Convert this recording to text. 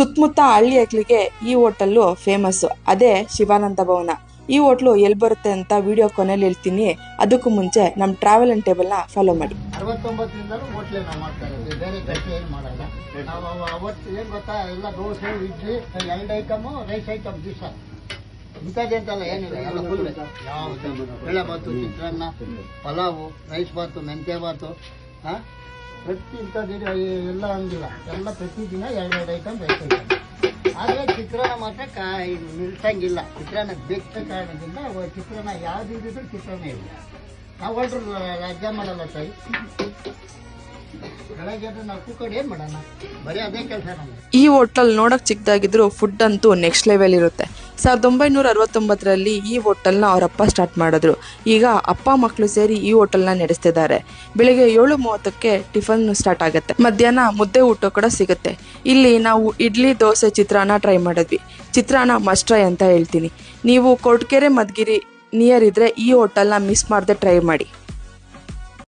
ಸುತ್ತಮುತ್ತ ಹಳ್ಳಿ ಹಕ್ಲಿಗೆ ಈ ಹೋಟೆಲ್ಲು ಫೇಮಸ್. ಅದೇ ಶಿವಾನಂದ ಭವನ. ಈ ಹೋಟ್ಲು ಎಲ್ಲಿ ಬರುತ್ತೆ ಅಂತ ವಿಡಿಯೋ ಕೊನೆಯಲ್ಲಿ ಹೇಳ್ತೀನಿ. ಅದಕ್ಕೂ ಮುಂಚೆ ನಮ್ಮ ಟ್ರಾವೆಲ್ ಅಂಡ್ ಟೇಬಲ್ನ ಫಾಲೋ ಮಾಡಿ. 69ರಿಂದಲೂ ಹೋಟ್ಲೆ ನಾವು ಮಾಡ್ತಾ ಇರೋದು, ಬೇರೆ ಕೆಲಸ ಏನು ಮಾಡಲ್ಲ. ನಾವು ಅವತ್ತು ಏನು ಗೊತ್ತಾ, ಎಲ್ಲ dosa, idli, 2 item, rice item ದಿವಸ ಇಂಥದ್ದು ಅಂತಲ್ಲ, ಏನಿಲ್ಲ, ಎಲ್ಲ ಫುಲ್ ಯಾವುದು ಬೇಳೆ ಬಾತು, ಚಿತ್ರಾನ್ನ, ಪಲಾವು, ರೈಸ್ ಬಾತು, ಮೆಂತ್ಯ ಬಾತು, ಪ್ರತಿ ಇಂಥದ್ದು ಎಲ್ಲ ಹಂಗಿಲ್ಲ, ಎಲ್ಲ ಪ್ರತಿದಿನ 2 ಐಟಮ್ ರೈಸ್ ಐಟಮ್. ಆದರೆ ಚಿತ್ರಾನ್ನ ಮಾತ್ರ ನಿಲ್ಸಂಗಿಲ್ಲ. ಚಿತ್ರಾನ್ನ ಬೇಕ ಕಾರಣದಿಂದ ಚಿತ್ರಾನ್ನ ಯಾವ್ದು ಇದ್ರೂ ಚಿತ್ರಾನ್ನ ಇಲ್ಲ. ನಾವು ಹೊರಟ್ರು ರಾಜ್ಯ ಮಾಡಲ್ಲ ತಾಯಿ, ಬೆಳಗ್ಗೆ ನಾವು ಕುಕ್ಕಡ್ ಏನು ಮಾಡೋಣ, ಬರೀ ಅದೇ ಕೆಲಸ ನಮ್ಗೆ. ಈ ಹೋಟೆಲ್ ನೋಡಕ್ ಚಿಕ್ಕದಾಗಿದ್ರು ಫುಡ್ ಅಂತೂ ನೆಕ್ಸ್ಟ್ ಲೆವೆಲ್ ಇರುತ್ತೆ. 1969ರಲ್ಲಿ ಈ ಹೋಟೆಲ್ನ ಅವರಪ್ಪ ಸ್ಟಾರ್ಟ್ ಮಾಡಿದ್ರು. ಈಗ ಅಪ್ಪ ಮಕ್ಕಳು ಸೇರಿ ಈ ಹೋಟೆಲ್ನ ನಡೆಸ್ತಿದ್ದಾರೆ. ಬೆಳಿಗ್ಗೆ 7:30ಕ್ಕೆ ಟಿಫನ್ ಸ್ಟಾರ್ಟ್ ಆಗುತ್ತೆ. ಮಧ್ಯಾಹ್ನ ಮುದ್ದೆ ಊಟ ಕೂಡ ಸಿಗುತ್ತೆ. ಇಲ್ಲಿ ನಾವು ಇಡ್ಲಿ, ದೋಸೆ, ಚಿತ್ರಾನ್ನ ಟ್ರೈ ಮಾಡಿದ್ವಿ. ಚಿತ್ರಾನ್ನ ಮಸ್ಟ್ ಟ್ರೈ ಅಂತ ಹೇಳ್ತೀನಿ. ನೀವು ಕೊರಟಗೆರೆ ಮಧುಗಿರಿ ನಿಯರ್ ಇದ್ರೆ ಈ ಹೋಟೆಲ್ನ ಮಿಸ್ ಮಾಡದೆ ಟ್ರೈ ಮಾಡಿ.